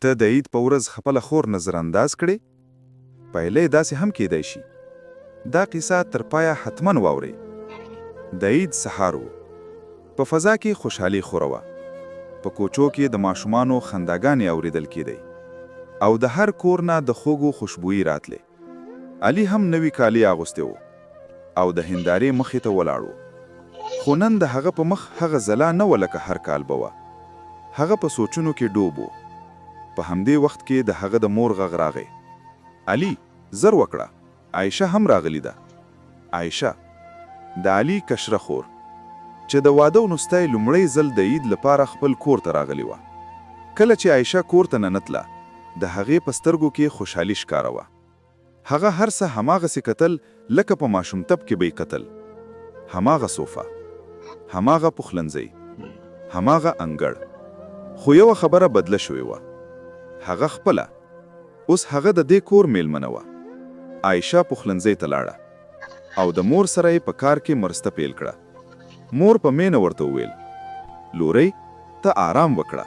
ته د عید په ورځ خپله خور نظر انداز کړې؟ پهلې داسې هم کیدای شي. دا قصه تر پایه حتما واورئ. د عید سهار و. په فضا کې خوشحالي خوره وه. په کوچو کې د ماشومانو خنداګانې اورېدل کېدی او د هر کور نه د خوږو خوشبويي راتلې. علي هم نوي کالي اغوستی و او د هندارې مخې ته ولاړ و. خو نن د هغه په مخ هغه ځلا نه وه لکه هر کال به وه. هغه په سوچونو کې ډوب و. په همدې وخت کې د هغه د مور غږ راغی. علي زر وکړه، عایشه هم راغلی ده. عایشه د علي کشره خور چې د واده ونستی لومړی ځل د عید لپاره خپل کور ته راغلی وه. کله چې عایشه کور ته ننتله د هغې په سترګو کې خوشحالي ښکاره وه. هغه هر څه هماغسې کتل لکه په ماشومتب کې به یې کتل. هماغه صوفه، هماغه پخلنځی، هماغه انګړ. خو یوه خبره بدله شوې وه. هغه خپله اوس هغه د دې کور میلمنه وه. عایشه پخلنځی ته لاړه او د مور سره یې په کار کې مرسته پیل کړه. مور په مینه ورته وویل، لورۍ ته آرام وکړه،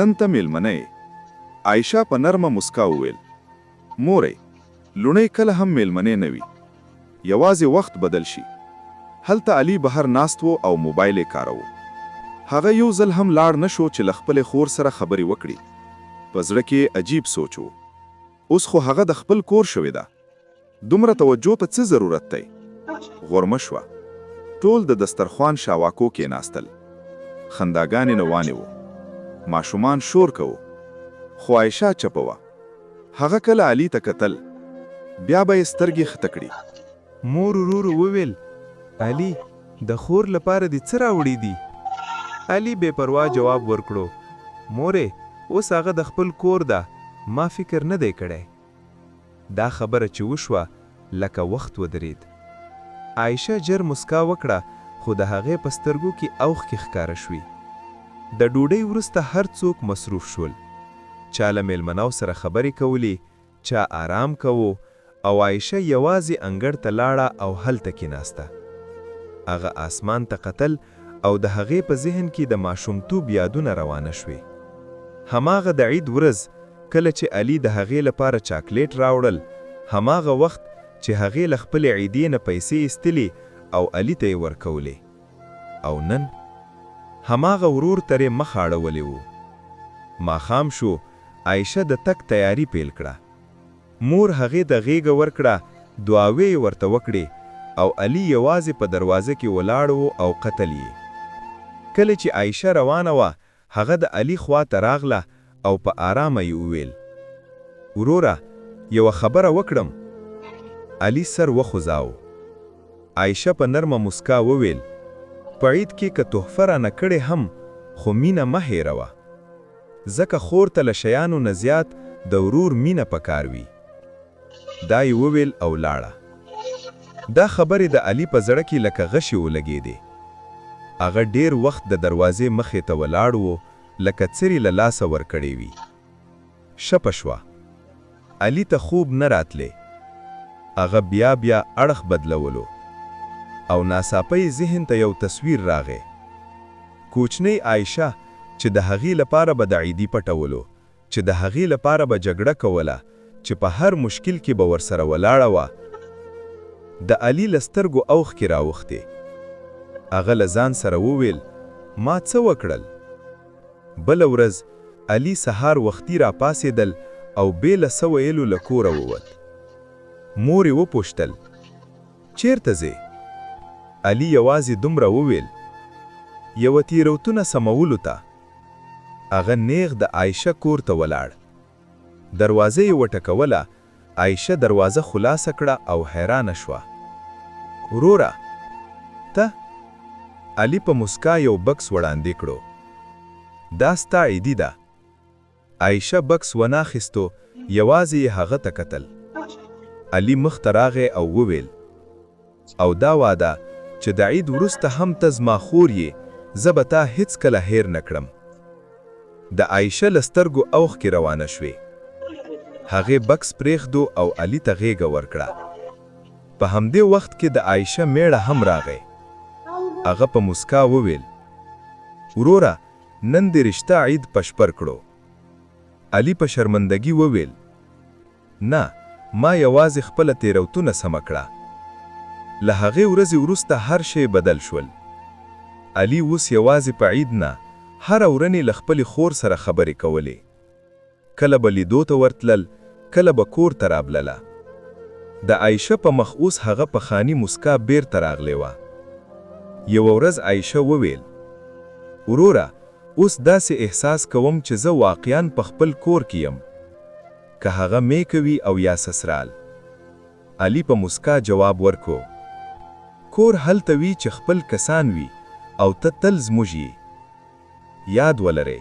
نن ته میلمنه یې. عایشه په نرمه مسکا وویل، مورې لوڼۍ کله هم میلمنې نه وي، یوازې وخت بدل شي. هلته علي بهر ناست و او موبایل یې کاروه. هغه یو ځل هم لاړ نه شو چې له خپلې خور سره خبرې وکړي. په زړه کې عجیب سوچ و. اوس خو هغه د خپل کور شوې ده. دومره توجه ته څه ضرورت دی؟ غرمه شوه. ټول د دسترخوان شاواکو کېناستل. خنداګانې روانې وو. ماشومان شور کوو. خو عایشه چپه وه. هغه کله علي ته کتل، بیا به یې سترګې ښکته کړي. مور ورو وویل، علي د خور لپاره دې څه راوړي دي؟ علي بې پروا جواب ورکړو، مورې اوس هغه د خپل کور ده، ما فکر نه دی کړی. دا خبره چې وشوه لکه وخت ودرید. عایشه جر مسکا وکړه خو د هغې په سترګو کې اوښکې ښکاره شوي. د ډوډۍ وروسته هر څوک مصروف شول. چا له میلمنو سره خبرې کولې، چا آرام کوو او عایشه یوازې انګړ ته لاړه او هلته کېناسته. هغه آسمان ته قتل او د هغې په ذهن کې د ماشومتوب یادونه روانه شوې. هماغه د عید ورځ کله چې علي د هغې لپاره چاکلیټ راوړل، هماغه وخت چې هغې له خپلې عیدې نه پیسې ایستلې او علي ته یې ورکولې. او نن هماغه ورور ترې مخ اړولی و. ماښام شو. عایشه د تګ تیاری پیل کړه. مور هغې د غېږه ورکړه، دعاوې یې ورته وکړې او علي یوازې په دروازه کې ولاړ و او قتل یې. کله چې عایشه روانه وه، هغه د علي خوا ته راغله او په آرامه یې وویل، وروره یوه خبره وکړم. علي سر وخوځاوه. عایشه په نرمه مسکا وویل، په عید کې که تحفه رانه کړې هم خو مینه مه هېروه، ځکه خور ته له شیانو نه زیات د ورور مینه پکار وي. دا یې وویل او لاړه. دا خبرې د علي په زړه کې لکه غشي ولګېدې. هغه ډېر وخت د دروازې مخې ته ولاړ و لکه څري له لاسه ورکړې وي. شپه شوه. علي ته خوب نه راتلې. هغه بیا اړخ بدلولو او ناڅاپه یې ذهن ته یو تصویر راغی. کوچنۍ عایشه چې د هغې لپاره به د عیدي پټولو، چې د هغې لپاره به جګړه کوله، چې په هر مشکل کې به ورسره ولاړه وه. د علي له سترګو اوښکې راوښتې. هغه له ځان سره وویل، ما څه وکړل؟ بله ورځ علي سهار وختي راپاڅېدل او بې له څه ویلو له کوره ووت. مور یې وپوښتل، چیرته ځې؟ علي یوازې دومره وویل، یوه تیروتنه سمولو ته. هغه نیغ د عایشه کور ته ولاړ. دروازه یې وټکوله. عایشه دروازه خلاصه کړه او حیرانه شوه. وروره ته؟ علي په مسکا یو بکس وړاندې کړو. دا ستا عیدي ده. عایشه بکس وناخیستو، یوازې یې هغه ته کتل. علي مخ ته راغی او وویل، او دا واده چې د عید وروسته هم ته زما خور یې، زه به تا هیڅکله هیر نه کړم. د عایشه له سترګو اوښکې روانه شوې. هغې بکس پرېښدو او علي ته غېږه ورکړه. په همدې وخت کې د عایشه میړه هم راغی. هغه په مسکا وویل، وروره نن دې رشته عید پشپر کړو. علي په شرمندګي وویل نه ما یوازې خپله تیروتنه سمه کړه. له هغې ورځې وروسته هر شی بدل شول. علي اوس یوازې په عید نه هره ورځ له خپلې خور سره خبرې کولې. کله به لیدو ته ورتلل، کله به کور ته رابلله. د عایشه په مخ اوس هغه پخواني مسکا بیرته راغلې وه. یوه ورځ عایشه وویل وروره اوس داسې احساس کوم چې زه واقعاً په خپل کور کې یم، که هغه می کوي او یا سسرال. علي په مسکا جواب ورکو کور هلته وي چې خپل کسان وي او ته تل زموږ یې. یاد ولرئ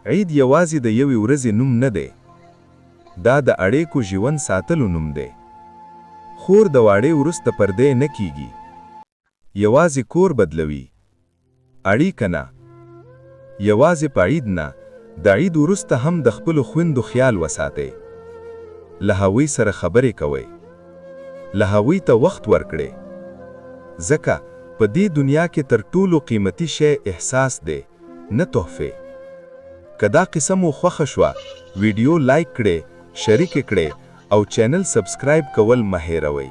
عید یوازې د یوې ورځې نوم نه دی، دا د اړیکو ژوند ساتلو نوم دی. خور د واړې وروسته پردې نه کیږي، یوازې کور بدلوي، اړیکه نه. یوازې په عید نه د عید وروسته هم د خپلو خویندو خیال وساتئ. له هغوی سره خبرې کوئ، له هغوی ته وخت ورکړئ، ځکه په دې دنیا کې تر ټولو قیمتي شی احساس دی نه تحفې. که دا قصه مو خوښه شوه ویډیو لایک کړئ، شریک کړئ او چینل سبسکرایب کول مه هیروئ.